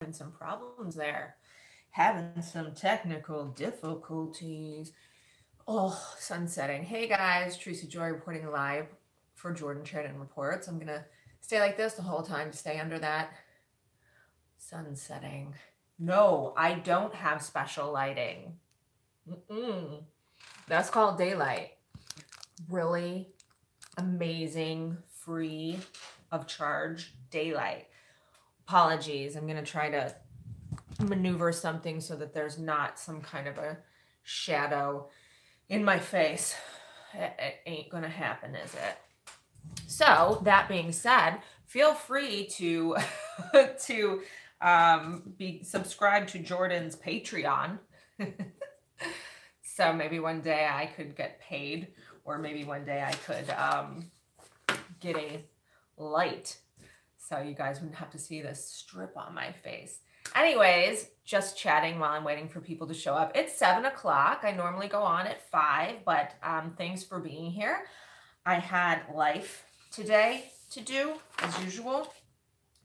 Having some problems there. Having some technical difficulties. Oh, sunsetting. Hey guys, Teresa Joy reporting live for Jordan Sheridan Reports. I'm gonna stay like this the whole time to stay under that sunsetting. No, I don't have special lighting. That's called daylight. Really amazing, free of charge daylight. Apologies. I'm going to try to maneuver something so that there's not some kind of a shadow in my face. It ain't going to happen, is it? So that being said, feel free to be subscribed to Jordan's Patreon. So maybe one day I could get paid, or maybe one day I could get a light so you guys wouldn't have to see this strip on my face. Anyways, just chatting while I'm waiting for people to show up. It's 7 o'clock. I normally go on at 5, but thanks for being here. I had life today to do, as usual.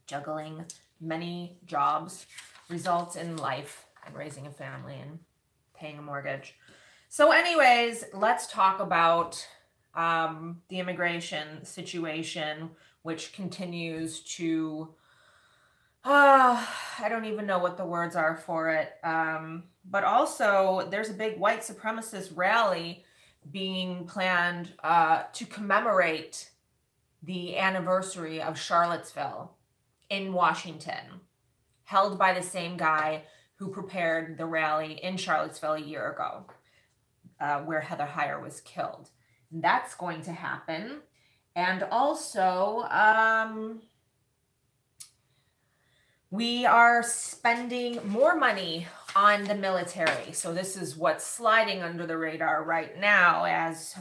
Juggling many jobs results in life and raising a family and paying a mortgage. So anyways, let's talk about the immigration situation, which continues to, I don't even know what the words are for it. But also there's a big white supremacist rally being planned to commemorate the anniversary of Charlottesville in Washington, held by the same guy who prepared the rally in Charlottesville a year ago, where Heather Heyer was killed. And that's going to happen. And also, we are spending more money on the military. So this is what's sliding under the radar right now as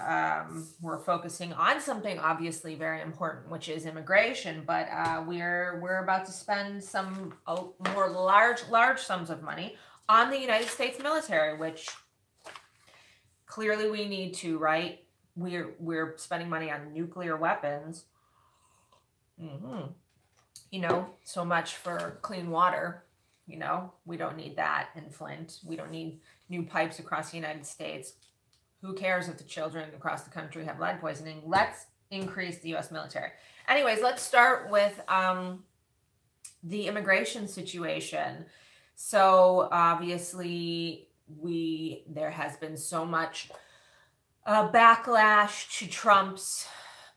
we're focusing on something obviously very important, which is immigration. But we're about to spend some more large sums of money on the United States military, which clearly we need to, right? We're spending money on nuclear weapons. You know, so much for clean water. You know, we don't need that in Flint. We don't need new pipes across the United States. Who cares if the children across the country have lead poisoning? Let's increase the U.S. military. Anyways, let's start with the immigration situation. So obviously there has been so much backlash to Trump's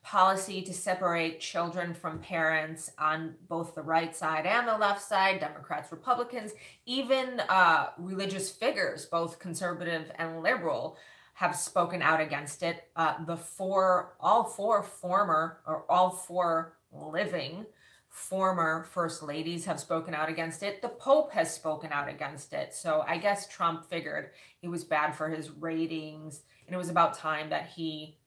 policy to separate children from parents on both the right side and the left side, Democrats, Republicans, even religious figures, both conservative and liberal, have spoken out against it. All four living former first ladies have spoken out against it. The Pope has spoken out against it. So I guess Trump figured it was bad for his ratings, and it was about time that he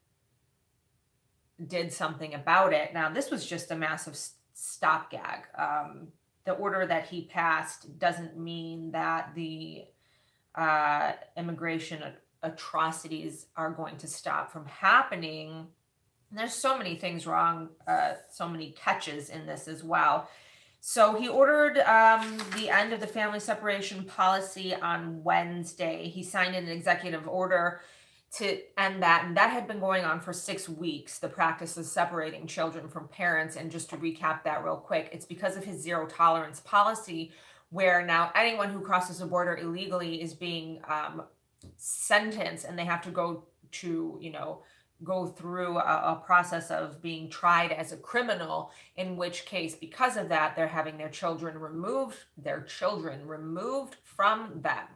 did something about it. Now, this was just a massive stopgag. The order that he passed doesn't mean that the immigration atrocities are going to stop from happening. And there's so many things wrong, so many catches in this as well. So he ordered the end of the family separation policy on Wednesday. He signed an executive order to end that, and that had been going on for 6 weeks, the practice of separating children from parents. And just to recap that real quick, it's because of his zero tolerance policy, where now anyone who crosses a border illegally is being sentenced, and they have to go through a process of being tried as a criminal, in which case, because of that, they're having their children removed from them.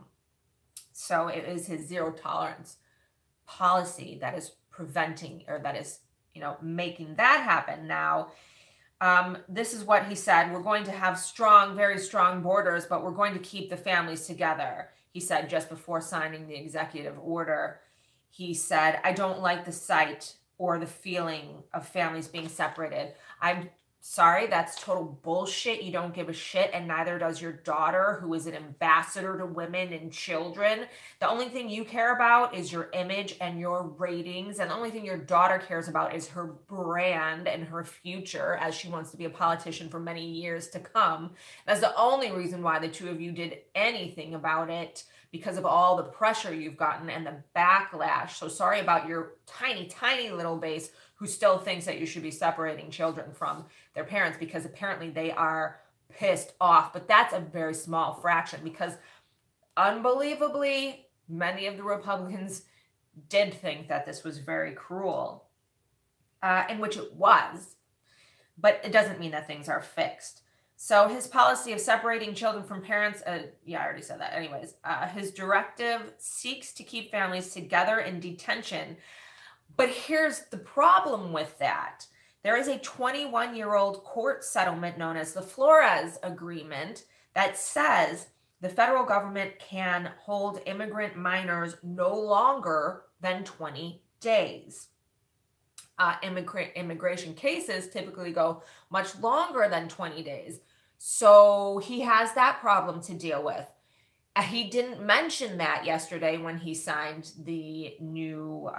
So it is his zero tolerance policy that is preventing, or that is, making that happen. Now, this is what he said: we're going to have strong, very strong borders, but we're going to keep the families together. He said just before signing the executive order. He said, I don't like the sight or the feeling of families being separated. I'm Sorry, that's total bullshit. You don't give a shit, and neither does your daughter, who is an ambassador to women and children. The only thing you care about is your image and your ratings, and the only thing your daughter cares about is her brand and her future, as she wants to be a politician for many years to come. That's the only reason why the two of you did anything about it, because of all the pressure you've gotten and the backlash. So sorry about your tiny, tiny little base who still thinks that you should be separating children from their parents, because apparently they are pissed off. But that's a very small fraction, because unbelievably, many of the Republicans did think that this was very cruel, in which it was, but it doesn't mean that things are fixed. So his policy of separating children from parents, yeah, I already said that. Anyways, his directive seeks to keep families together in detention. But here's the problem with that. There is a 21-year-old court settlement known as the Flores Agreement that says the federal government can hold immigrant minors no longer than 20 days. Immigration cases typically go much longer than 20 days. So he has that problem to deal with. He didn't mention that yesterday when he signed the new,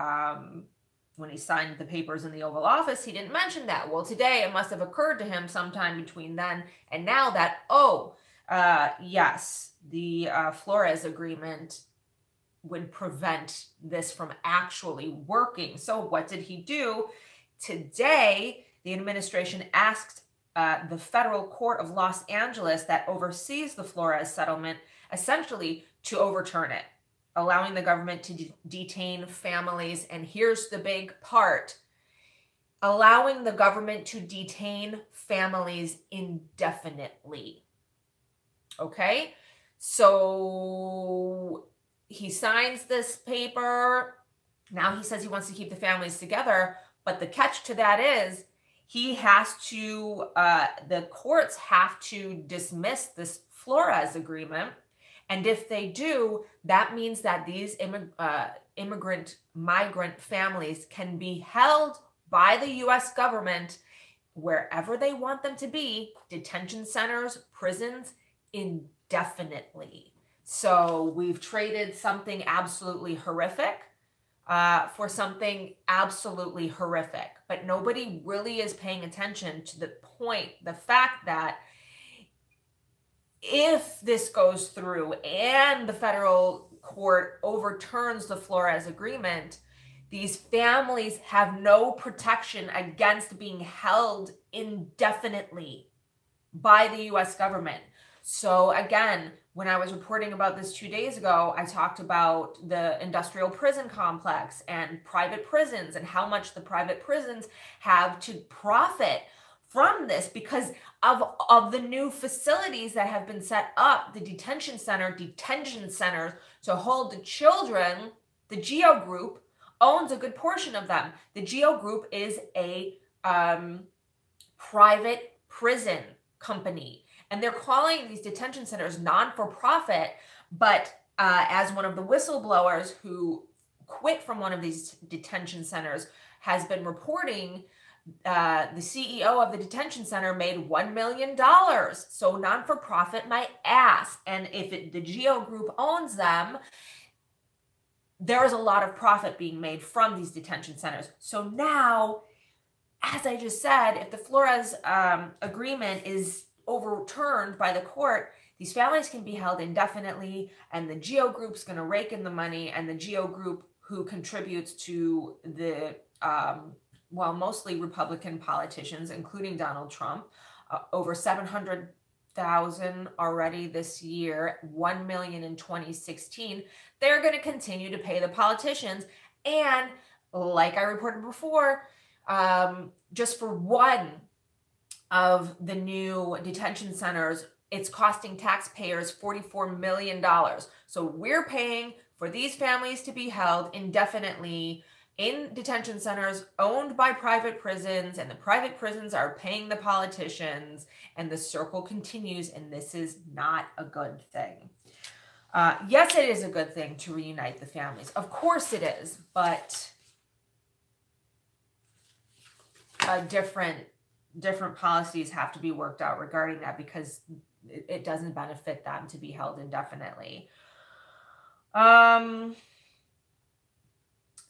when he signed the papers in the Oval Office. He didn't mention that. Well, today it must have occurred to him sometime between then and now that, yes, the Flores Agreement would prevent this from actually working. So what did he do? Today, the administration asked the federal court of Los Angeles that oversees the Flores settlement essentially to overturn it, allowing the government to detain families. And here's the big part: allowing the government to detain families indefinitely. Okay? So he signs this paper. Now he says he wants to keep the families together. But the catch to that is he has to, the courts have to dismiss this Flores Agreement. And if they do, that means that these migrant families can be held by the U.S. government wherever they want them to be, detention centers, prisons, indefinitely. So we've traded something absolutely horrific for something absolutely horrific. But nobody really is paying attention to the fact that if this goes through and the federal court overturns the Flores Agreement, these families have no protection against being held indefinitely by the U.S. government. So again, when I was reporting about this 2 days ago, I talked about the industrial prison complex and private prisons and how much the private prisons have to profit from this because of the new facilities that have been set up, the detention centers to hold the children. The Geo Group owns a good portion of them. The Geo Group is a private prison company. And they're calling these detention centers non-for-profit, but as one of the whistleblowers who quit from one of these detention centers has been reporting, the CEO of the detention center made $1 million. So non-for-profit, my ass. And if the Geo Group owns them, there is a lot of profit being made from these detention centers. So now, as I just said, if the Flores Agreement is overturned by the court, these families can be held indefinitely, and the Geo Group's going to rake in the money, and the Geo Group, who contributes to the mostly Republican politicians, including Donald Trump, over 700,000 already this year, 1 million in 2016. They're going to continue to pay the politicians. And like I reported before, just for one of the new detention centers, it's costing taxpayers $44 million. So we're paying for these families to be held indefinitely in detention centers owned by private prisons, and the private prisons are paying the politicians, and the circle continues, and this is not a good thing. Yes, it is a good thing to reunite the families. Of course it is, but a different different policies have to be worked out regarding that, because it doesn't benefit them to be held indefinitely.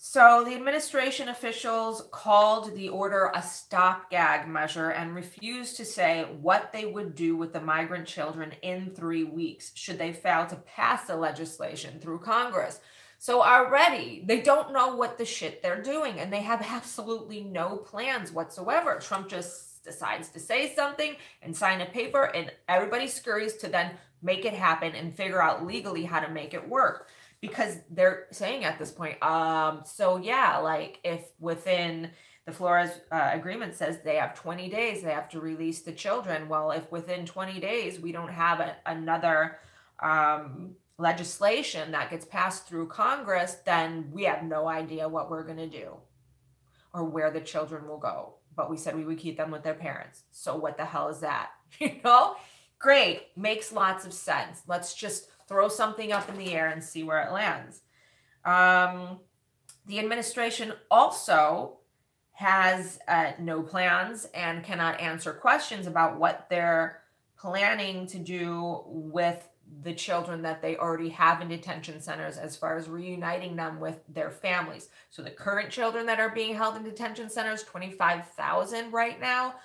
So the administration officials called the order a stopgap measure and refused to say what they would do with the migrant children in 3 weeks should they fail to pass the legislation through Congress. So already they don't know what the shit they're doing, and they have absolutely no plans whatsoever. Trump just decides to say something and sign a paper, and everybody scurries to then make it happen and figure out legally how to make it work. Because they're saying at this point, so yeah, like if within the Flores agreement says they have 20 days, they have to release the children. Well, if within 20 days we don't have another legislation that gets passed through Congress, then we have no idea what we're going to do or where the children will go. But we said we would keep them with their parents. So what the hell is that? Great. Makes lots of sense. Let's just throw something up in the air and see where it lands. The administration also has no plans and cannot answer questions about what they're planning to do with the children that they already have in detention centers as far as reuniting them with their families. So the current children that are being held in detention centers, 25,000 right now,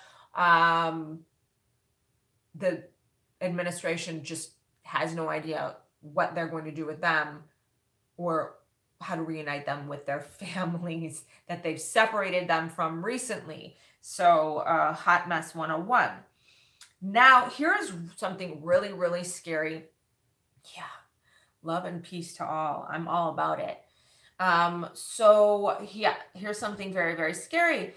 the administration just has no idea what they're going to do with them or how to reunite them with their families that they've separated them from recently. So hot mess 101. Now, here's something really, really scary. Yeah, love and peace to all. I'm all about it. So yeah, here's something very, very scary.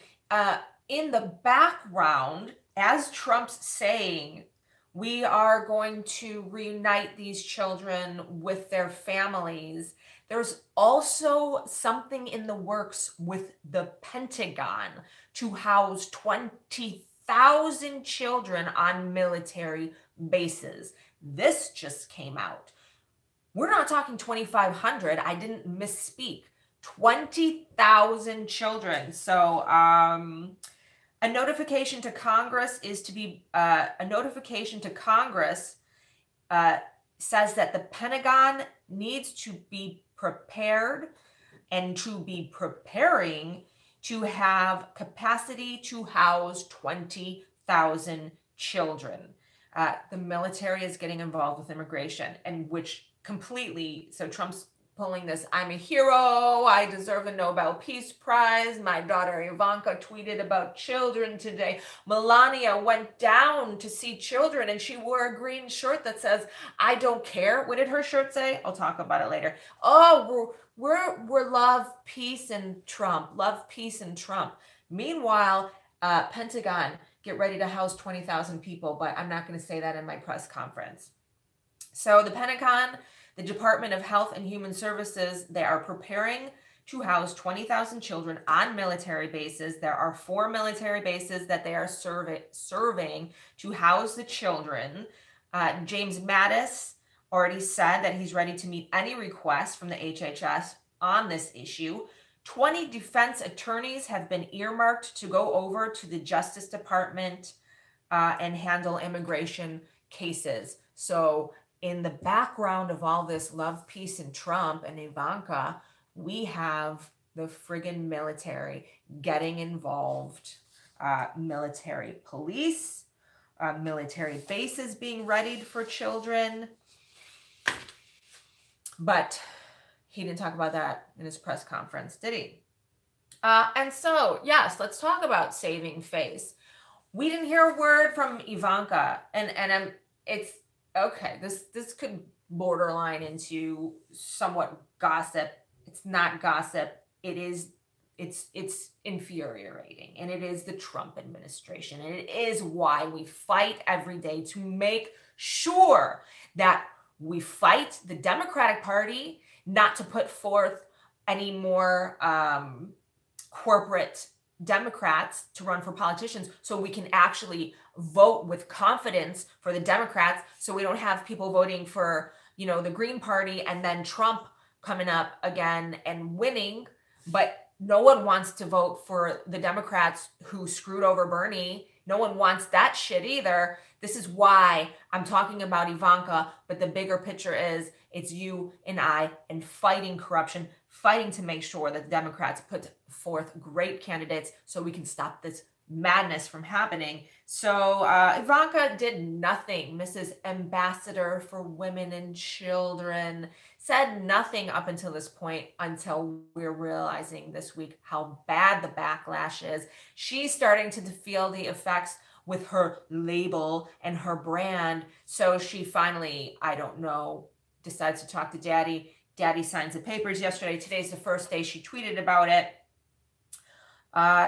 In the background, as Trump's saying, we are going to reunite these children with their families, there's also something in the works with the Pentagon to house 20,000 children on military bases. This just came out. We're not talking 2,500. I didn't misspeak. 20,000 children. So, a notification to Congress is to be, says that the Pentagon needs to be prepared and to be preparing to have capacity to house 20,000 children. The military is getting involved with immigration, and which completely, so Trump's pulling this, I'm a hero, I deserve a Nobel Peace Prize, my daughter Ivanka tweeted about children today, Melania went down to see children and she wore a green shirt that says, I don't care. What did her shirt say? I'll talk about it later. Oh, we're love, peace, and Trump. Love, peace, and Trump. Meanwhile, Pentagon, get ready to house 20,000 people, but I'm not going to say that in my press conference. So the Pentagon, the Department of Health and Human Services, they are preparing to house 20,000 children on military bases. There are 4 military bases that they are serving to house the children. James Mattis already said that he's ready to meet any request from the HHS on this issue. 20 defense attorneys have been earmarked to go over to the Justice Department and handle immigration cases. So in the background of all this love, peace, and Trump and Ivanka, we have the friggin' military getting involved. Military police, military bases being readied for children. But he didn't talk about that in his press conference, did he? And so, yes, let's talk about saving face. We didn't hear a word from Ivanka, and it's okay. This could borderline into somewhat gossip. It's not gossip. It's infuriating, and it is the Trump administration, and it is why we fight every day to make sure that we fight the Democratic Party not to put forth any more corporate Democrats to run for politicians, so we can actually vote with confidence for the Democrats, so we don't have people voting for, the Green Party and then Trump coming up again and winning. But no one wants to vote for the Democrats who screwed over Bernie. No one wants that shit either. This is why I'm talking about Ivanka, but the bigger picture is it's you and I and fighting corruption, fighting to make sure that the Democrats put forth great candidates so we can stop this madness from happening. So Ivanka did nothing. Mrs. Ambassador for Women and Children said nothing up until this point, until we're realizing this week how bad the backlash is. She's starting to feel the effects with her label and her brand. So she finally, I don't know, decides to talk to Daddy. Daddy signs the papers yesterday. Today's the first day she tweeted about it.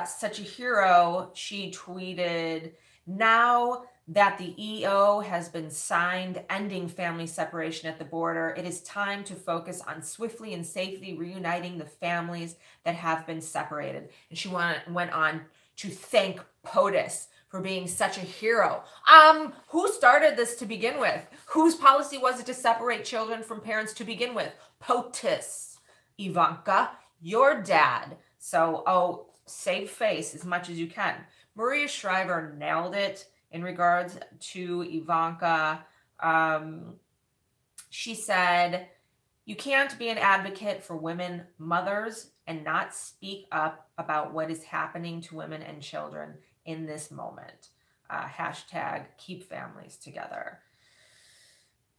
Such a hero, she tweeted, now that the EO has been signed ending family separation at the border, it is time to focus on swiftly and safely reuniting the families that have been separated. And she went on to thank POTUS for being such a hero. Who started this to begin with? Whose policy was it to separate children from parents to begin with? POTUS. Ivanka, your dad. So, save face as much as you can. Maria Shriver nailed it in regards to Ivanka. She said, you can't be an advocate for women, mothers, and not speak up about what is happening to women and children in this moment. Hashtag keep families together.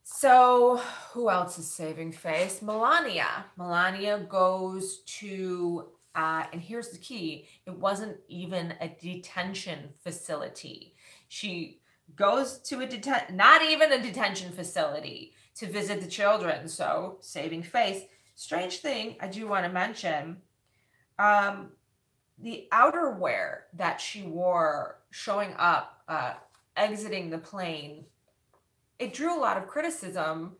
So who else is saving face? Melania. Melania goes to and here's the key, it wasn't even a detention facility. She goes to not even a detention facility to visit the children. So saving face. Strange thing I do want to mention, the outerwear that she wore showing up, exiting the plane, it drew a lot of criticism,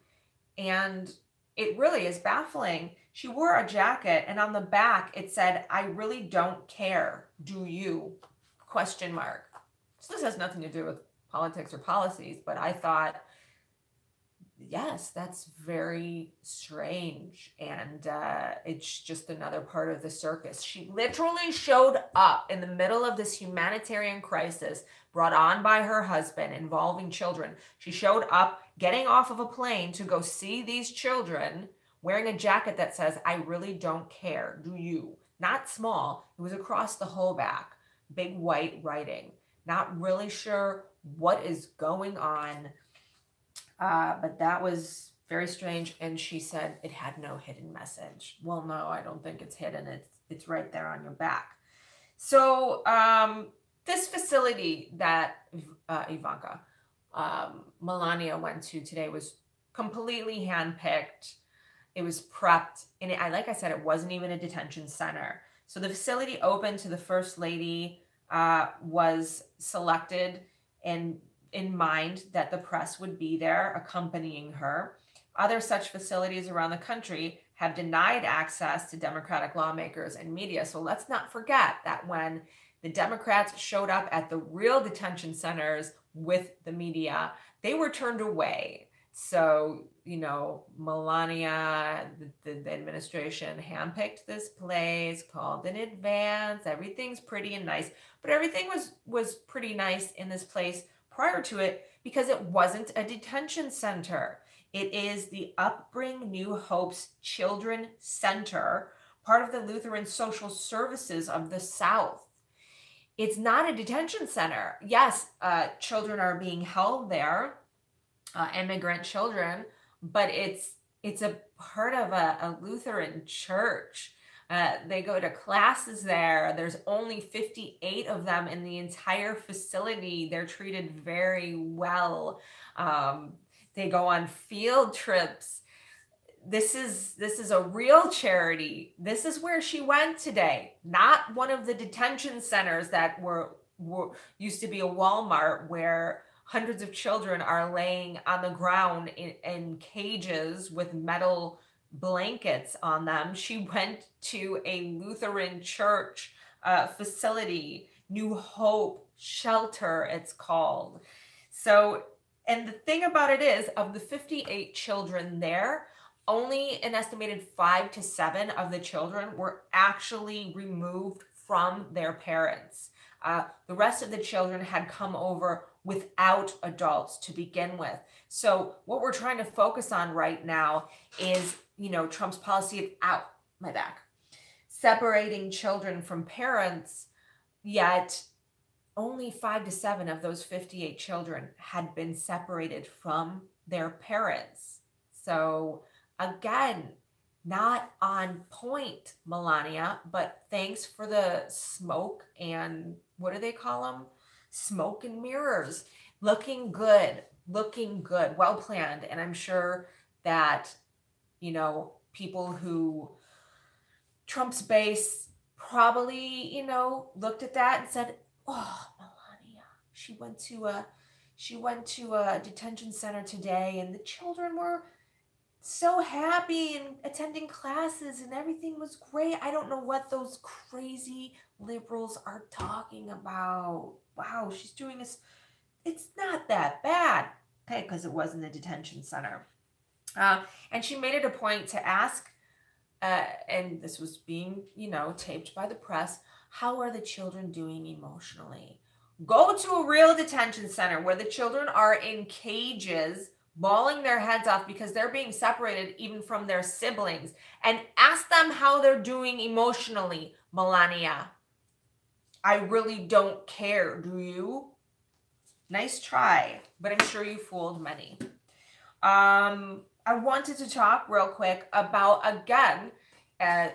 and it really is baffling. She wore a jacket, and on the back it said, I really don't care, do you? Question mark. So this has nothing to do with politics or policies, but I thought, yes, that's very strange, and it's just another part of the circus. She literally showed up in the middle of this humanitarian crisis brought on by her husband involving children. She showed up getting off of a plane to go see these children, wearing a jacket that says, I really don't care, do you? Not small, it was across the whole back, big white writing. Not really sure what is going on, but that was very strange. And she said it had no hidden message. Well, no, I don't think it's hidden. It's right there on your back. So this facility that Ivanka, Melania went to today was completely handpicked. It was prepped, and like I said, it wasn't even a detention center. So the facility open to the First Lady was selected in mind that the press would be there accompanying her. Other such facilities around the country have denied access to Democratic lawmakers and media. So let's not forget that when the Democrats showed up at the real detention centers with the media, they were turned away. So, you know, Melania, the administration handpicked this place, called in advance. Everything's pretty and nice, but everything was pretty nice in this place prior to it because it wasn't a detention center. It is the Upbring New Hope's Children Center, part of the Lutheran Social Services of the South. It's not a detention center. Yes, children are being held there. Immigrant children, but it's a part of a Lutheran church. They go to classes there. There's only 58 of them in the entire facility. They're treated very well. They go on field trips. This is a real charity. This is where she went today, not one of the detention centers that were used to be a Walmart where hundreds of children are laying on the ground in cages with metal blankets on them. She went to a Lutheran church facility, New Hope Shelter, it's called. So, and the thing about it is, of the 58 children there, only an estimated 5 to 7 of the children were actually removed from their parents. The rest of the children had come over without adults to begin with. So what we're trying to focus on right now is, Trump's policy of separating children from parents, yet only 5 to 7 of those 58 children had been separated from their parents. So again, not on point, Melania, but thanks for the smoke and what do they call them? Smoke and mirrors. Looking good, well planned. And I'm sure that, people who Trump's base probably, looked at that and said, oh, Melania, she went to a detention center today and the children were so happy and attending classes and everything was great. I don't know what those crazy liberals are talking about. Wow, she's doing this. It's not that bad. Okay, because it was in the detention center. And she made it a point to ask, and this was being, taped by the press, how are the children doing emotionally? Go to a real detention center where the children are in cages, bawling their heads off because they're being separated even from their siblings, and ask them how they're doing emotionally, Melania. I really don't care, do you? Nice try, but I'm sure you fooled many. I wanted to talk real quick about, again, the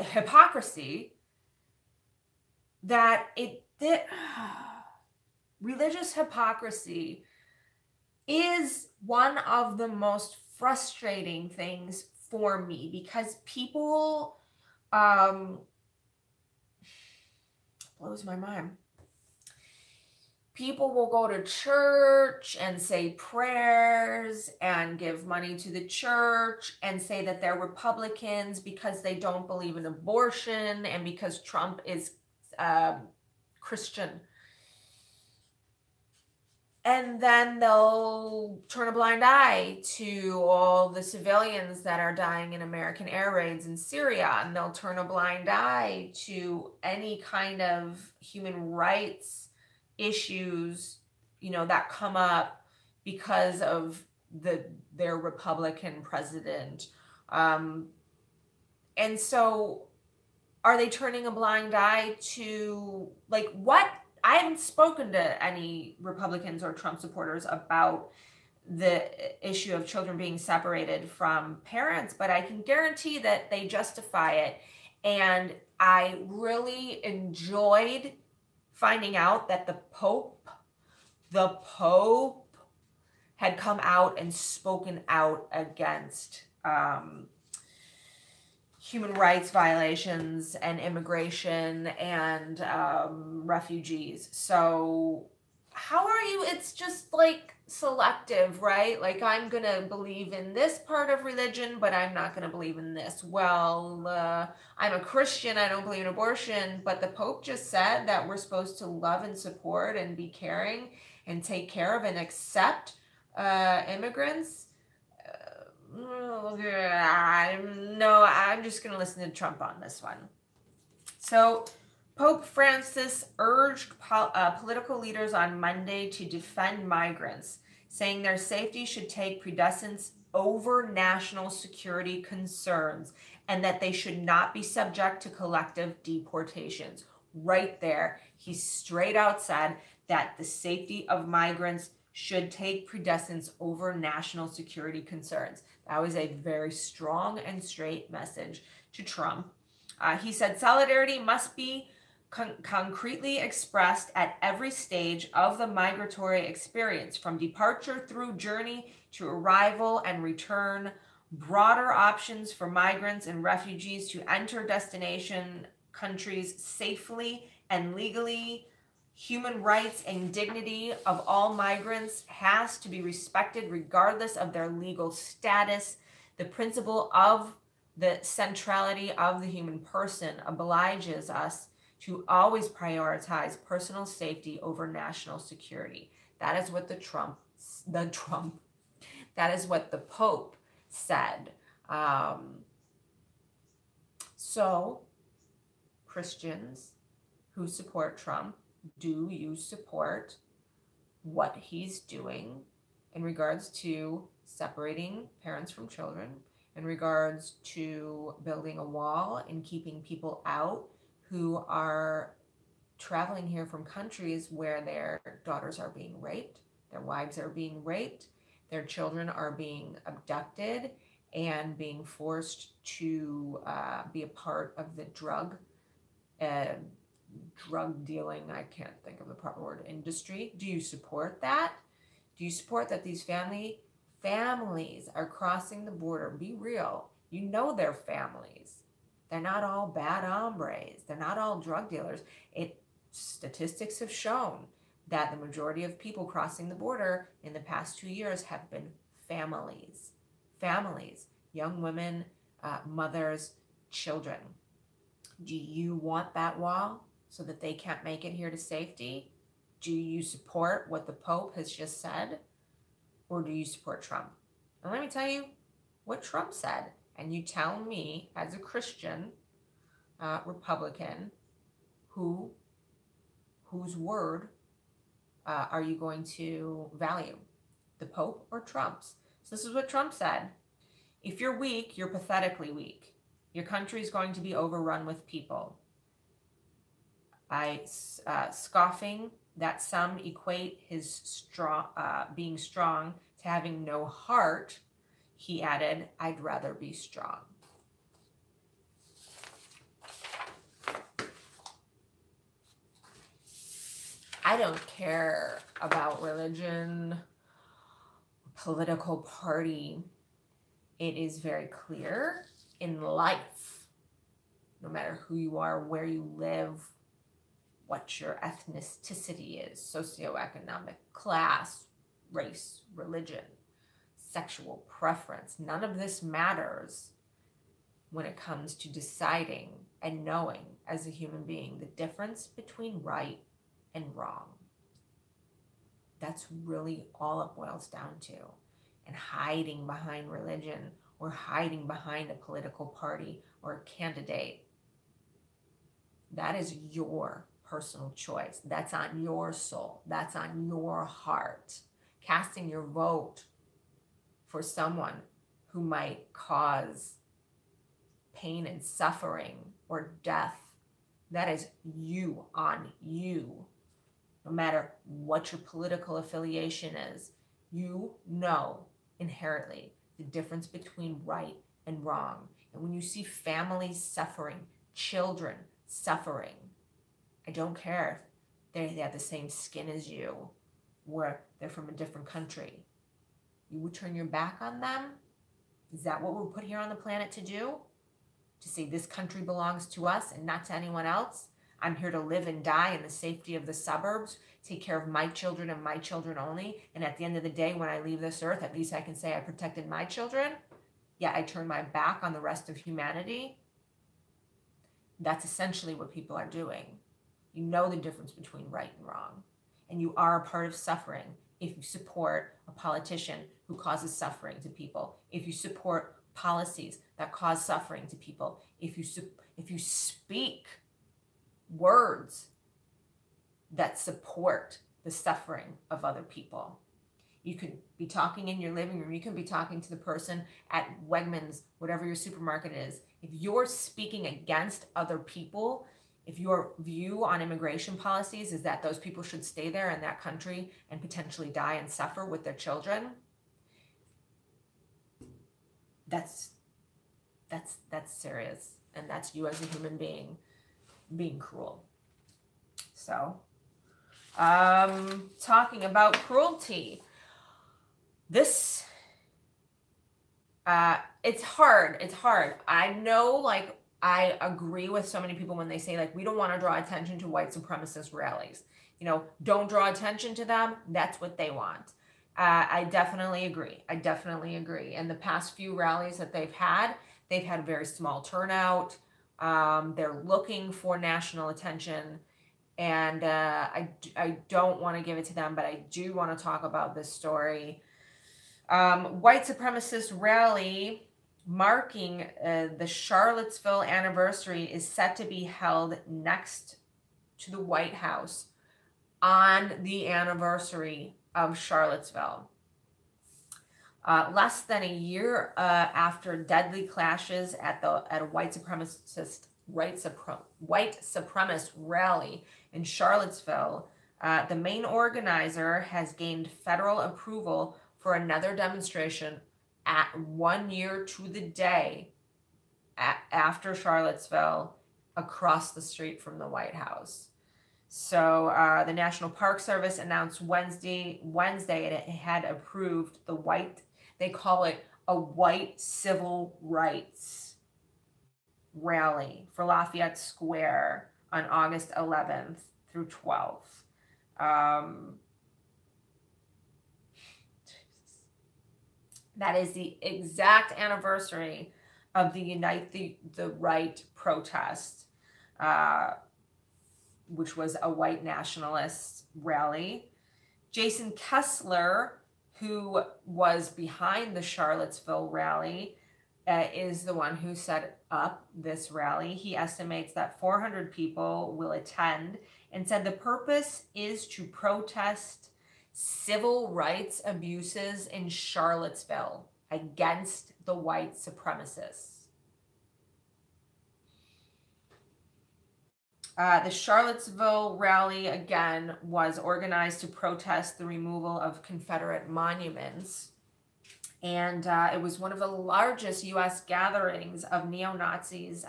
hypocrisy that religious hypocrisy is one of the most frustrating things for me because people, blows my mind. People will go to church and say prayers and give money to the church and say that they're Republicans because they don't believe in abortion and because Trump is Christian. And then they'll turn a blind eye to all the civilians that are dying in American air raids in Syria. And they'll turn a blind eye to any kind of human rights issues, that come up because of their Republican president. And so are they turning a blind eye to, what? I haven't spoken to any Republicans or Trump supporters about the issue of children being separated from parents, but I can guarantee that they justify it. And I really enjoyed finding out that the Pope had come out and spoken out against human rights violations and immigration and refugees. So how are you? It's just selective, right? I'm going to believe in this part of religion, but I'm not going to believe in this. Well, I'm a Christian. I don't believe in abortion, but the Pope just said that we're supposed to love and support and be caring and take care of and accept immigrants. I'm just going to listen to Trump on this one. So Pope Francis urged political leaders on Monday to defend migrants, saying their safety should take precedence over national security concerns and that they should not be subject to collective deportations. Right there, he straight out said that the safety of migrants should take precedence over national security concerns. That was a very strong and straight message to Trump. He said solidarity must be concretely expressed at every stage of the migratory experience, from departure through journey to arrival and return. Broader options for migrants and refugees to enter destination countries safely and legally. Human rights and dignity of all migrants has to be respected regardless of their legal status. The principle of the centrality of the human person obliges us to always prioritize personal safety over national security. That is what that is what the Pope said. So Christians, who support Trump, do you support what he's doing in regards to separating parents from children, in regards to building a wall and keeping people out who are traveling here from countries where their daughters are being raped, their wives are being raped, their children are being abducted and being forced to be a part of the drug dealing, I can't think of the proper word, industry? Do you support that? Do you support that these families are crossing the border? Be real. You know they're families. They're not all bad hombres. They're not all drug dealers. Statistics have shown that the majority of people crossing the border in the past 2 years have been families. Families, young women, mothers, children. Do you want that wall so that they can't make it here to safety? Do you support what the Pope has just said? Or do you support Trump? And let me tell you what Trump said. And you tell me, as a Christian Republican, whose word are you going to value? The Pope or Trump's? So this is what Trump said. If you're weak, you're pathetically weak. Your country is going to be overrun with people. By scoffing that some equate his being strong to having no heart, he added, I'd rather be strong. I don't care about religion, political party. It is very clear in life, no matter who you are, where you live, what your ethnicity is, socioeconomic class, race, religion, sexual preference. None of this matters when it comes to deciding and knowing as a human being the difference between right and wrong. That's really all it boils down to. And hiding behind religion or hiding behind a political party or a candidate, that is your personal choice. That's on your soul. That's on your heart. Casting your vote for someone who might cause pain and suffering or death, that is you on you. No matter what your political affiliation is, you know inherently the difference between right and wrong. And when you see families suffering, children suffering, I don't care if they have the same skin as you, or they're from a different country. You would turn your back on them? Is that what we're put here on the planet to do? To say this country belongs to us and not to anyone else? I'm here to live and die in the safety of the suburbs, take care of my children and my children only, and at the end of the day, when I leave this earth, at least I can say I protected my children? Yeah, I turn my back on the rest of humanity? That's essentially what people are doing. You know the difference between right and wrong. And you are a part of suffering if you support a politician who causes suffering to people. If you support policies that cause suffering to people. If you speak words that support the suffering of other people. You could be talking in your living room. You can be talking to the person at Wegmans, whatever your supermarket is. If you're speaking against other people, if your view on immigration policies is that those people should stay there in that country and potentially die and suffer with their children, that's serious. And that's you as a human being being cruel. So, talking about cruelty, this, it's hard. I know, like, I agree with so many people when they say, like, we don't want to draw attention to white supremacist rallies. You know, don't draw attention to them. That's what they want. I definitely agree. And the past few rallies that they've had a very small turnout. They're looking for national attention. And I don't want to give it to them, but I do want to talk about this story. White supremacist rally marking the Charlottesville anniversary is set to be held next to the White House on the anniversary of Charlottesville. Less than a year after deadly clashes at a white supremacist rally in Charlottesville, the main organizer has gained federal approval for another demonstration at 1 year to the day after Charlottesville, across the street from the White House. So the National Park Service announced Wednesday, and it had approved they call it a white civil rights rally for Lafayette Square on August 11th through 12th. That is the exact anniversary of the Unite the Right protest, which was a white nationalist rally. Jason Kessler, who was behind the Charlottesville rally, is the one who set up this rally. He estimates that 400 people will attend and said the purpose is to protest civil rights abuses in Charlottesville against the white supremacists. The Charlottesville rally, again, was organized to protest the removal of Confederate monuments. And it was one of the largest U.S. gatherings of neo-Nazis,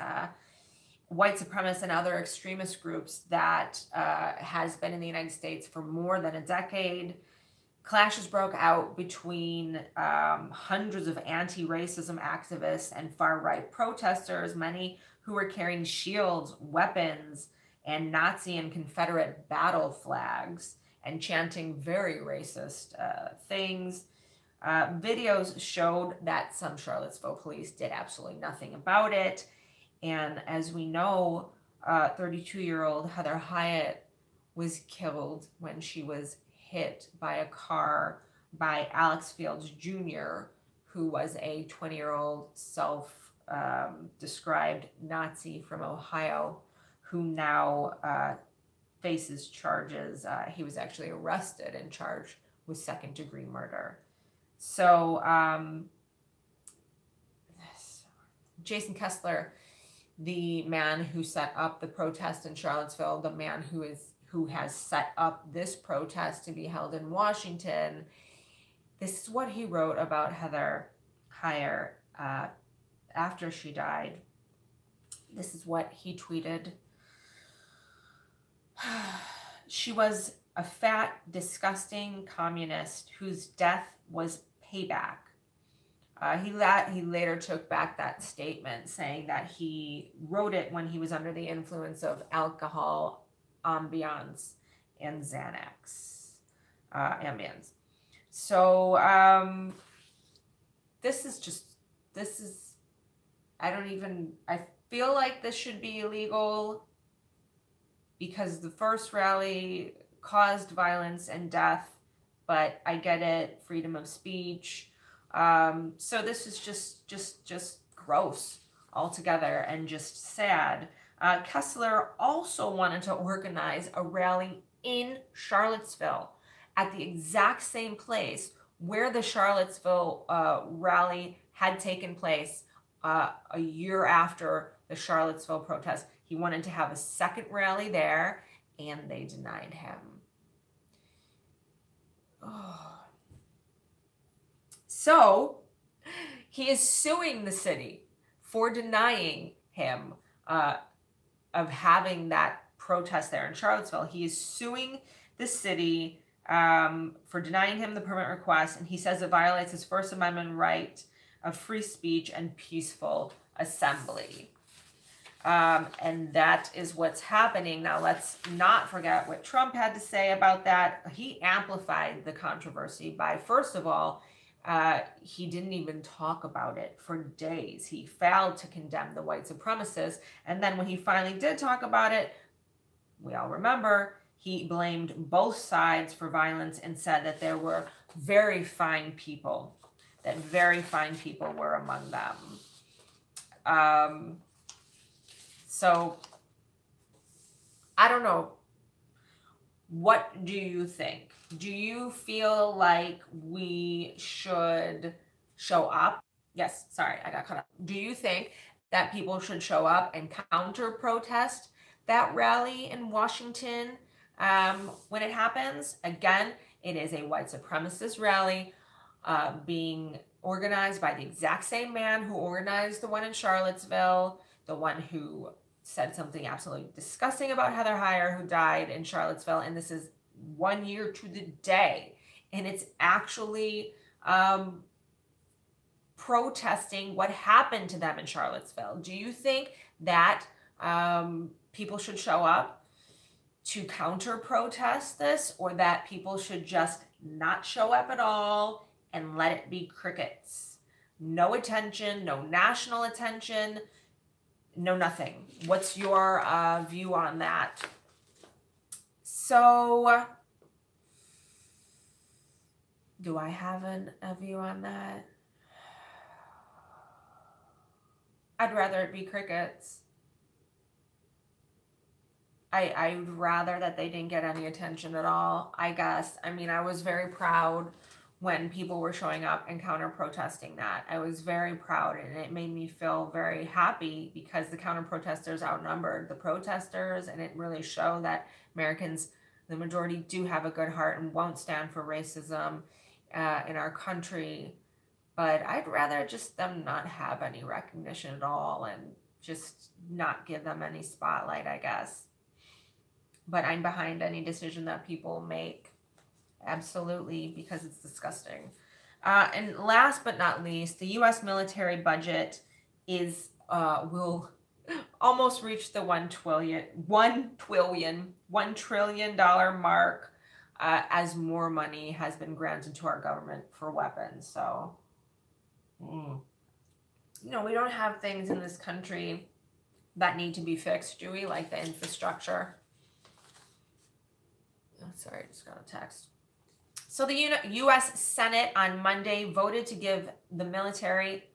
white supremacists, and other extremist groups that has been in the United States for more than a decade. Clashes broke out between hundreds of anti-racism activists and far-right protesters, many who were carrying shields, weapons, and Nazi and Confederate battle flags, and chanting very racist things. Videos showed that some Charlottesville police did absolutely nothing about it. And as we know, 32-year-old Heather Hyatt was killed when she was hit by a car by Alex Fields Jr., who was a 20-year-old self-described Nazi from Ohio, who now faces charges. He was actually arrested and charged with second-degree murder. So Jason Kessler, the man who set up the protest in Charlottesville, the man who has set up this protest to be held in Washington, this is what he wrote about Heather Hyatt after she died. This is what he tweeted. She was a fat, disgusting communist whose death was payback. He later took back that statement, saying that he wrote it when he was under the influence of alcohol, ambiance, and Xanax. Ambience. So I feel like this should be illegal because the first rally caused violence and death, but I get it, freedom of speech. So this is just gross altogether and just sad. Kessler also wanted to organize a rally in Charlottesville at the exact same place where the Charlottesville rally had taken place a year after the Charlottesville protest. He wanted to have a second rally there, and they denied him. Oh. So he is suing the city for denying him of having that protest there in Charlottesville. He is suing the city for denying him the permit request, and he says it violates his First Amendment right of free speech and peaceful assembly. And that is what's happening. Now, let's not forget what Trump had to say about that. He amplified the controversy by, first of all, he didn't even talk about it for days. He failed to condemn the white supremacists. And then when he finally did talk about it, we all remember, he blamed both sides for violence and said that there were very fine people, that very fine people were among them. So I don't know What do you think? Do you feel like we should show up? Yes, sorry, I got cut off. Do you think that people should show up and counter protest that rally in Washington when it happens? Again, it is a white supremacist rally being organized by the exact same man who organized the one in Charlottesville, the one who said something absolutely disgusting about Heather Heyer, who died in Charlottesville. And this is 1 year to the day. And it's actually protesting what happened to them in Charlottesville. Do you think that people should show up to counter protest this, or that people should just not show up at all and let it be crickets? No attention, no national attention, no nothing. What's your view on that? So, do I have a view on that? I'd rather it be crickets. I would rather that they didn't get any attention at all, I guess. I mean, I was very proud when people were showing up and counter-protesting that. I was very proud, and it made me feel very happy because the counter-protesters outnumbered the protesters, and it really showed that Americans, the majority, do have a good heart and won't stand for racism in our country. But I'd rather just them not have any recognition at all and just not give them any spotlight, I guess. But I'm behind any decision that people make. Absolutely, because it's disgusting. And last but not least, the U.S. military budget will almost reach the $1 trillion mark as more money has been granted to our government for weapons. So, we don't have things in this country that need to be fixed, do we? Like the infrastructure. Oh, sorry, I just got a text. So the U.S. Senate on Monday voted to give the military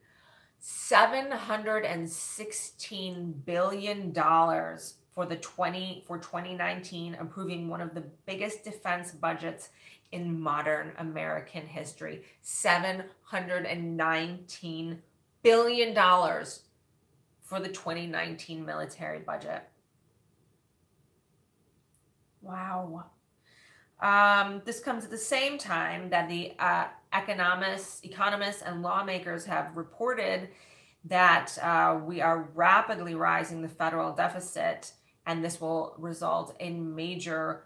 $716 billion for 2019, approving one of the biggest defense budgets in modern American history. $719 billion for the 2019 military budget. Wow. This comes at the same time that the economists, and lawmakers have reported that we are rapidly rising the federal deficit, and this will result in major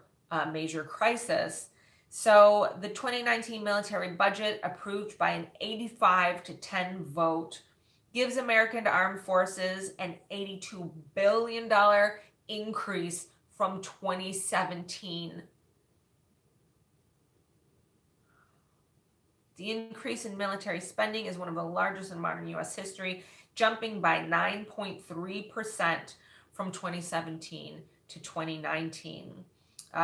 crisis. So the 2019 military budget, approved by an 85-10 vote, gives American armed forces an $82 billion increase from 2017. The increase in military spending is one of the largest in modern U.S. history, jumping by 9.3% from 2017 to 2019.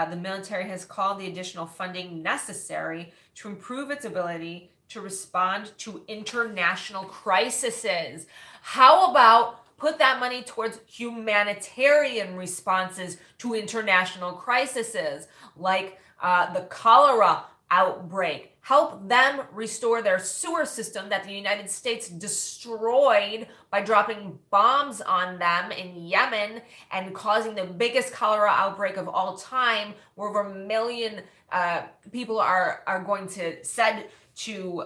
The military has called the additional funding necessary to improve its ability to respond to international crises. How about put that money towards humanitarian responses to international crises, like the cholera outbreak? Help them restore their sewer system that the United States destroyed by dropping bombs on them in Yemen and causing the biggest cholera outbreak of all time, where over 1 million people are going to said to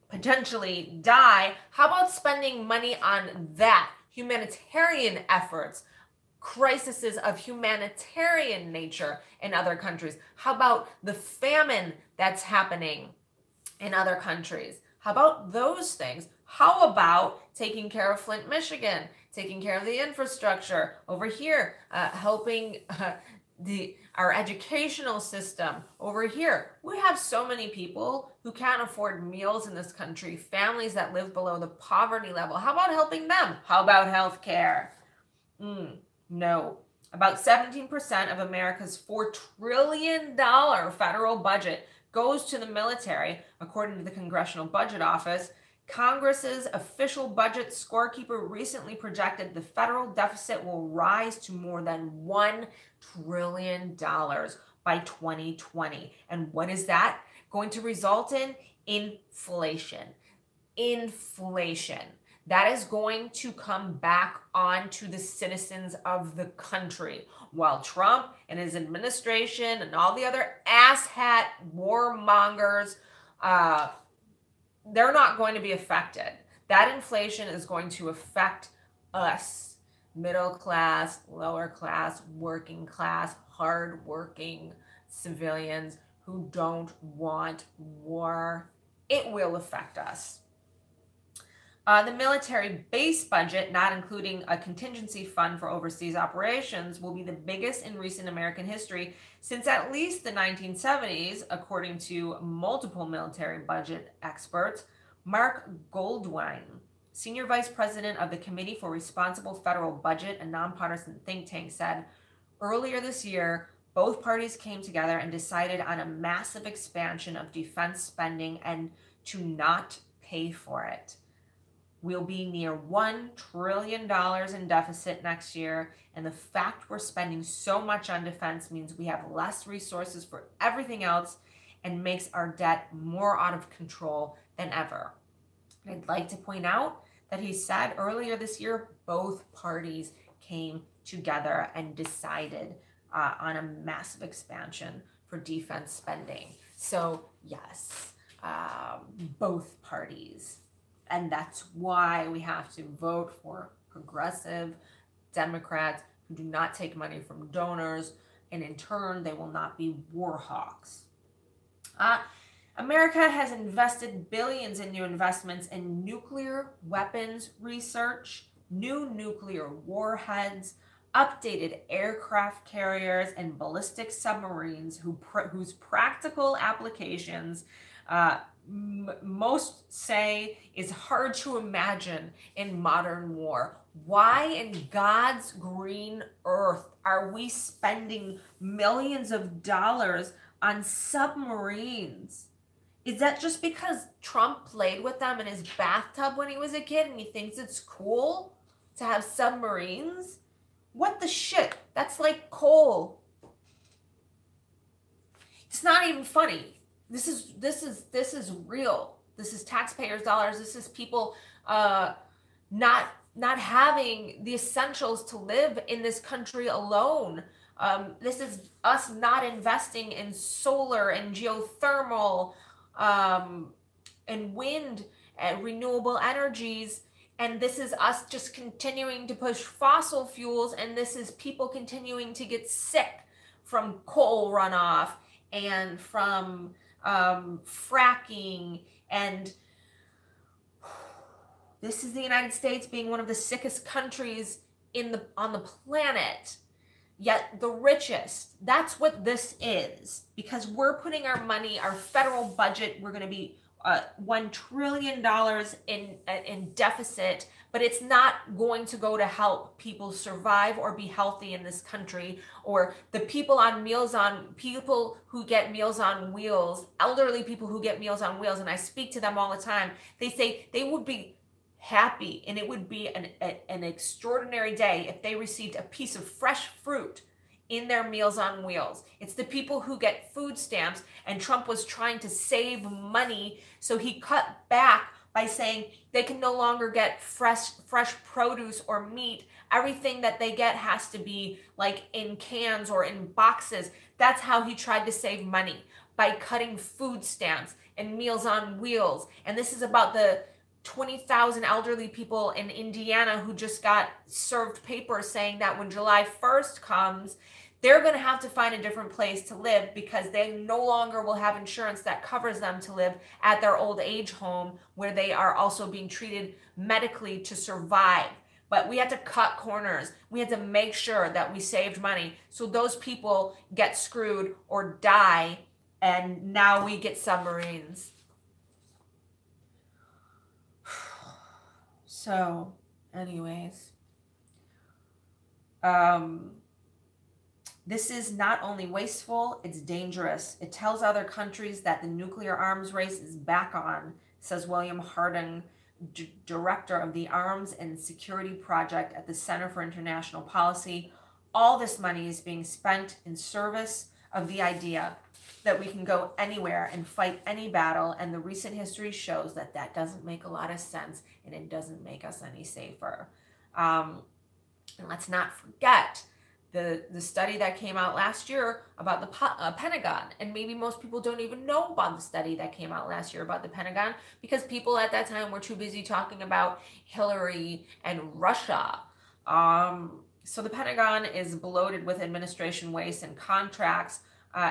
potentially die. How about spending money on that? Humanitarian efforts, crises of humanitarian nature in other countries. How about the famine that's happening in other countries? How about those things? How about taking care of Flint, Michigan, taking care of the infrastructure over here, helping our educational system over here? We have so many people who can't afford meals in this country, families that live below the poverty level. How about helping them? How about health care? No. About 17% of America's $4 trillion federal budget goes to the military, according to the Congressional Budget Office. Congress's official budget scorekeeper recently projected the federal deficit will rise to more than $1 trillion by 2020. And what is that going to result in? Inflation. Inflation. That is going to come back onto the citizens of the country. While Trump and his administration and all the other asshat warmongers, they're not going to be affected. That inflation is going to affect us, middle class, lower class, working class, hardworking civilians who don't want war. It will affect us. The military base budget, not including a contingency fund for overseas operations, will be the biggest in recent American history since at least the 1970s, according to multiple military budget experts. Mark Goldwine, senior vice president of the Committee for Responsible Federal Budget, a nonpartisan think tank, said earlier this year, both parties came together and decided on a massive expansion of defense spending and to not pay for it. We'll be near $1 trillion in deficit next year, and the fact we're spending so much on defense means we have less resources for everything else and makes our debt more out of control than ever. I'd like to point out that he said earlier this year, both parties came together and decided on a massive expansion for defense spending. So yes, both parties. And that's why we have to vote for progressive Democrats who do not take money from donors, and in turn, they will not be war hawks. America has invested billions in new investments in nuclear weapons research, new nuclear warheads, updated aircraft carriers, and ballistic submarines whose practical applications most say is hard to imagine in modern war. Why in God's green earth are we spending millions of dollars on submarines? Is that just because Trump played with them in his bathtub when he was a kid and he thinks it's cool to have submarines? What the shit? That's like coal. It's not even funny. This is real. This is taxpayers' dollars. This is people not having the essentials to live in this country alone. This is us not investing in solar and geothermal and wind and renewable energies. And this is us just continuing to push fossil fuels. And this is people continuing to get sick from coal runoff and from fracking. And this is the United States being one of the sickest countries on the planet, yet the richest. That's what this is, because we're putting our money, our federal budget, we're going to be $1 trillion in deficit, but it's not going to go to help people survive or be healthy in this country, or the people who get Meals on Wheels, elderly people who get Meals on Wheels, and I speak to them all the time. They say they would be happy and it would be an extraordinary day if they received a piece of fresh fruit in their Meals on Wheels. It's the people who get food stamps, and Trump was trying to save money, so he cut back by saying they can no longer get fresh produce or meat. Everything that they get has to be like in cans or in boxes. That's how he tried to save money, by cutting food stamps and Meals on Wheels. And this is about the 20,000 elderly people in Indiana who just got served papers saying that when July 1st comes, they're going to have to find a different place to live because they no longer will have insurance that covers them to live at their old age home, where they are also being treated medically to survive. But we had to cut corners. We had to make sure that we saved money so those people get screwed or die, and now we get submarines. So, anyways, this is not only wasteful, it's dangerous. It tells other countries that the nuclear arms race is back on, says William Harding, director of the Arms and Security Project at the Center for International Policy. All this money is being spent in service of the idea that we can go anywhere and fight any battle, and the recent history shows that that doesn't make a lot of sense, and it doesn't make us any safer. And let's not forget the study that came out last year about the Pentagon, and maybe most people don't even know about the study that came out last year about the Pentagon because people at that time were too busy talking about Hillary and Russia. So the Pentagon is bloated with administration waste and contracts.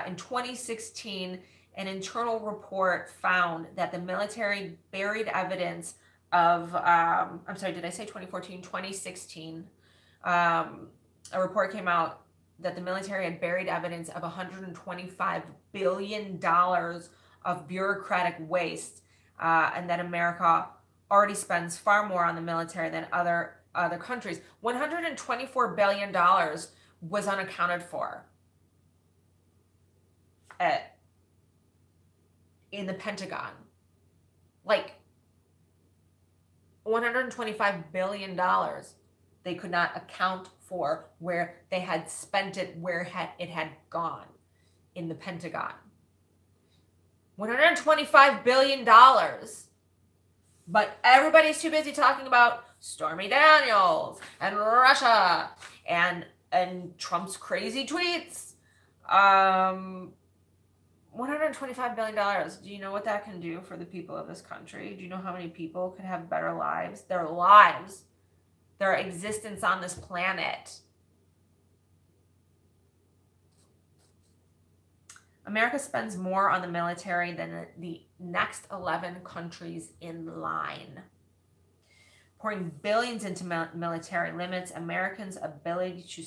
In 2016, an internal report found that the military buried evidence of, I'm sorry, did I say 2014? 2016. A report came out that the military had buried evidence of $125 billion of bureaucratic waste, and that America already spends far more on the military than other countries. $124 billion was unaccounted for in the Pentagon. Like $125 billion they could not account for where they had spent it, where it had gone in the Pentagon. $125 billion. But everybody's too busy talking about Stormy Daniels and Russia and Trump's crazy tweets. $125 billion. Do you know what that can do for the people of this country? Do you know how many people could have better lives? Their lives, their existence on this planet. America spends more on the military than the next 11 countries in line. Pouring billions into military limits America's ability to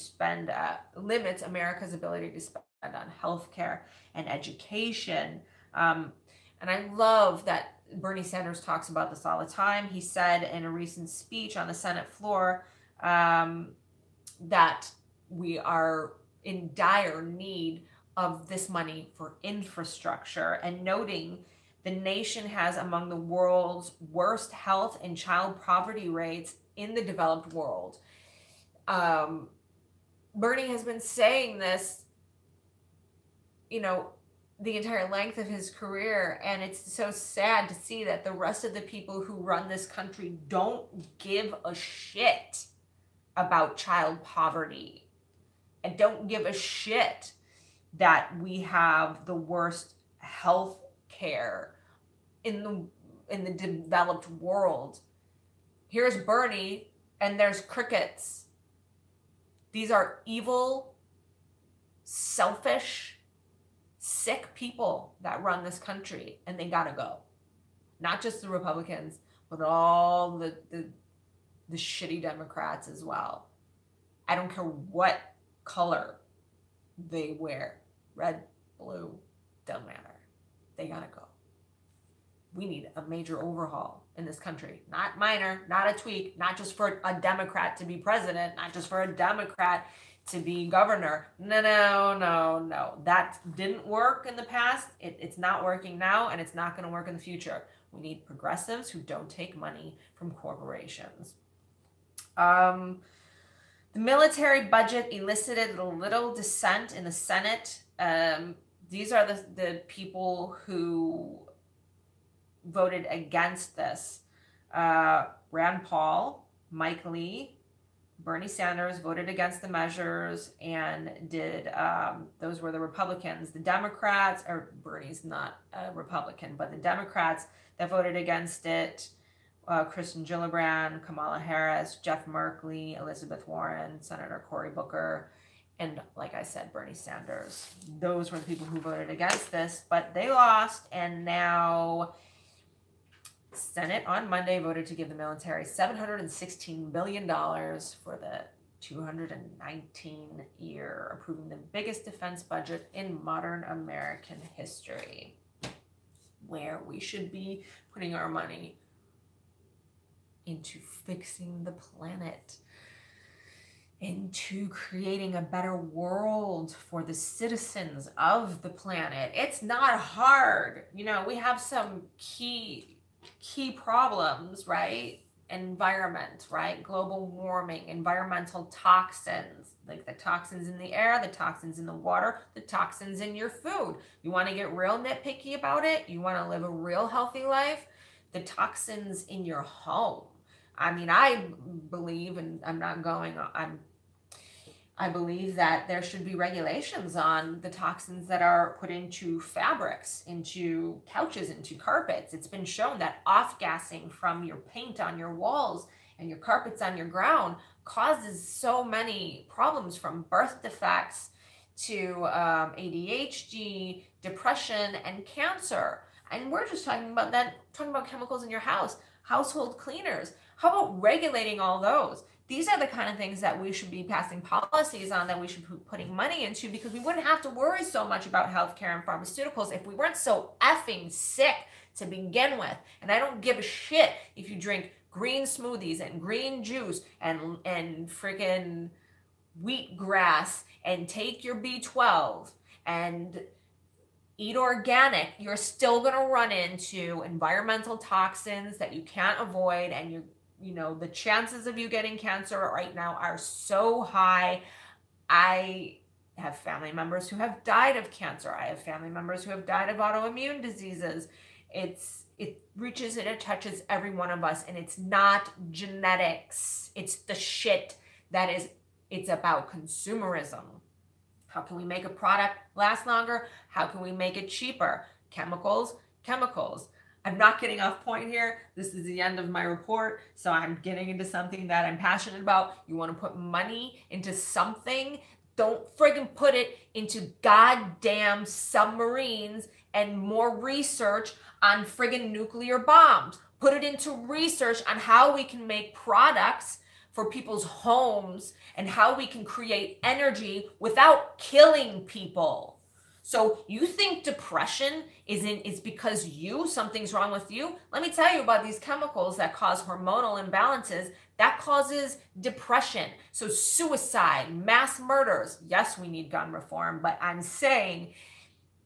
spend on healthcare and education. And I love that Bernie Sanders talks about this all the time. He said in a recent speech on the Senate floor that we are in dire need of this money for infrastructure, and noting the nation has among the world's worst health and child poverty rates in the developed world. Bernie has been saying this, the entire length of his career, and it's so sad to see that the rest of the people who run this country don't give a shit about child poverty and don't give a shit that we have the worst health care in the developed world. Here's Bernie, and there's crickets. These are evil, selfish, sick people that run this country, and they gotta go. Not just the Republicans, but all the shitty Democrats as well. I don't care what color they wear. Red, blue, don't matter. They gotta go. We need a major overhaul in this country. Not minor, not a tweak, not just for a Democrat to be president, not just for a Democrat to be governor. No. That didn't work in the past. It's not working now, and it's not going to work in the future. We need progressives who don't take money from corporations. The military budget elicited a little dissent in the Senate. These are the people who voted against this. Rand Paul, Mike Lee, Bernie Sanders voted against the measures, and those were the Republicans. The Democrats, or Bernie's not a Republican, but the Democrats that voted against it, Kristen Gillibrand, Kamala Harris, Jeff Merkley, Elizabeth Warren, Senator Cory Booker, and like I said, Bernie Sanders. Those were the people who voted against this, but they lost, and now Senate on Monday voted to give the military $716 billion for the 219 year, approving the biggest defense budget in modern American history, where we should be putting our money into fixing the planet, into creating a better world for the citizens of the planet. It's not hard. We have some key key problems, right? Environment, right? Global warming, environmental toxins, like the toxins in the air, the toxins in the water, the toxins in your food. You want to get real nitpicky about it? You want to live a real healthy life? The toxins in your home. I mean, I believe, and I believe that there should be regulations on the toxins that are put into fabrics, into couches, into carpets. It's been shown that off-gassing from your paint on your walls and your carpets on your ground causes so many problems, from birth defects to ADHD, depression, and cancer. And we're just talking about chemicals in your house, household cleaners. How about regulating all those? These are the kind of things that we should be passing policies on, that we should be putting money into, because we wouldn't have to worry so much about healthcare and pharmaceuticals if we weren't so effing sick to begin with. And I don't give a shit if you drink green smoothies and green juice and freaking wheatgrass and take your B12 and eat organic. You're still going to run into environmental toxins that you can't avoid, and the chances of you getting cancer right now are so high. I have family members who have died of cancer. I have family members who have died of autoimmune diseases. It reaches and it touches every one of us, and it's not genetics. It's the shit it's about consumerism. How can we make a product last longer? How can we make it cheaper? Chemicals. I'm not getting off point here. This is the end of my report, so I'm getting into something that I'm passionate about. You want to put money into something? Don't friggin' put it into goddamn submarines and more research on friggin' nuclear bombs. Put it into research on how we can make products for people's homes and how we can create energy without killing people. So you think depression is because something's wrong with you? Let me tell you about these chemicals that cause hormonal imbalances. That causes depression. So suicide, mass murders. Yes, we need gun reform, but I'm saying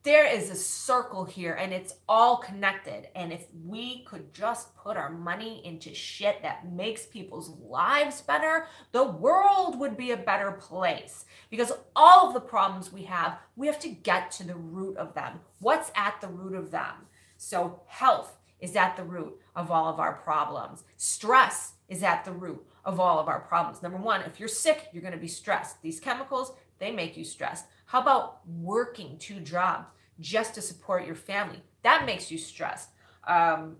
there is a circle here, and it's all connected. And if we could just put our money into shit that makes people's lives better, the world would be a better place. Because all of the problems we have to get to the root of them. What's at the root of them? So health is at the root of all of our problems. Stress is at the root of all of our problems. Number one, if you're sick, you're going to be stressed. These chemicals, they make you stressed. How about working 2 jobs just to support your family? That makes you stressed. Why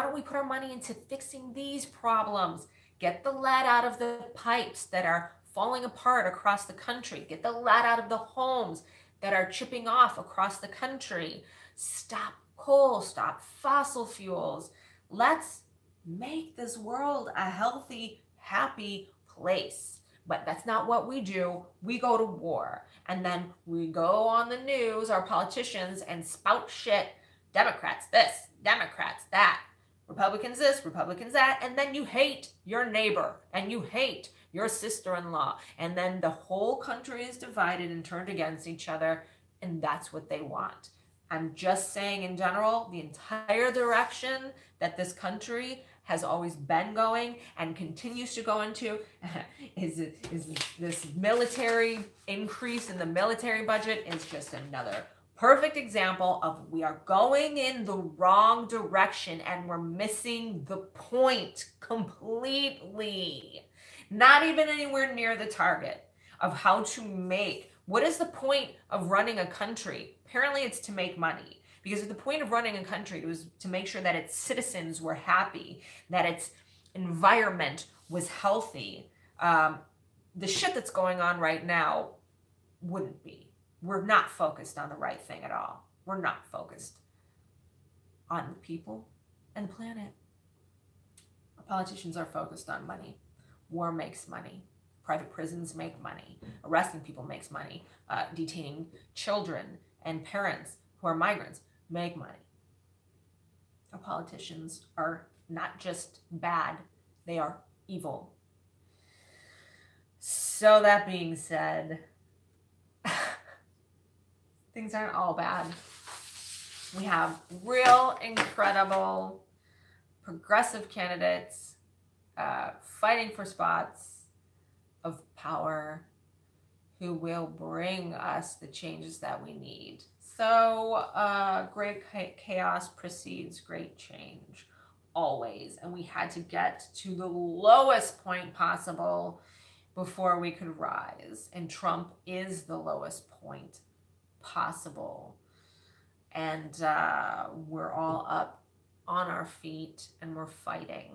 don't we put our money into fixing these problems? Get the lead out of the pipes that are falling apart across the country. Get the lead out of the homes that are chipping off across the country. Stop coal, stop fossil fuels. Let's make this world a healthy, happy place. But that's not what we do. We go to war. And then we go on the news, our politicians, and spout shit. Democrats this, Democrats that. Republicans this, Republicans that. And then you hate your neighbor. And you hate your sister-in-law. And then the whole country is divided and turned against each other. And that's what they want. I'm just saying, in general, the entire direction that this country has always been going and continues to go into is this military increase in the military budget is just another perfect example of we are going in the wrong direction, and we're missing the point completely. Not even anywhere near the target of how to make. What is the point of running a country? Apparently it's to make money. Because the point of running a country was to make sure that its citizens were happy, that its environment was healthy. The shit that's going on right now wouldn't be. We're not focused on the right thing at all. We're not focused on the people and the planet. Our politicians are focused on money. War makes money. Private prisons make money. Arresting people makes money. Detaining children and parents who are migrants make money. Our politicians are not just bad, they are evil. So that being said, things aren't all bad. We have real, incredible, progressive candidates fighting for spots of power who will bring us the changes that we need. So great chaos precedes great change, always. And we had to get to the lowest point possible before we could rise. And Trump is the lowest point possible. And we're all up on our feet and we're fighting.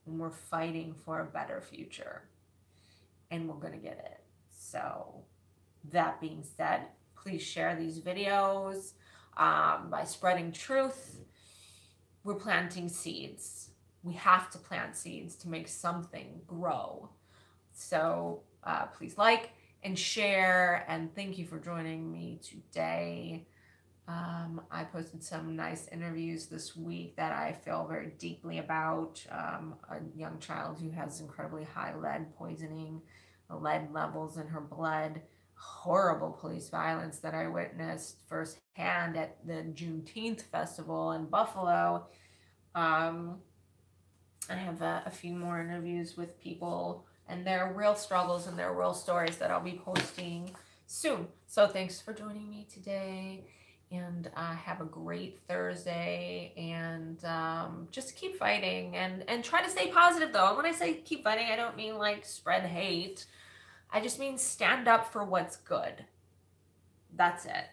And we're fighting for a better future. And we're going to get it. So that being said, please share these videos by spreading truth. We're planting seeds. We have to plant seeds to make something grow. So please like and share, and thank you for joining me today. I posted some nice interviews this week that I feel very deeply about. A young child who has incredibly high lead poisoning, lead levels in her blood, horrible police violence that I witnessed firsthand at the Juneteenth festival in Buffalo. I have a few more interviews with people and their real struggles and their real stories that I'll be posting soon. So thanks for joining me today, and have a great Thursday, and just keep fighting and try to stay positive though. And when I say keep fighting, I don't mean like spread hate. I just mean stand up for what's good. That's it.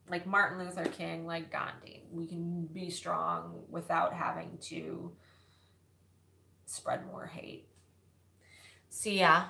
Like Martin Luther King, like Gandhi. We can be strong without having to spread more hate. See ya.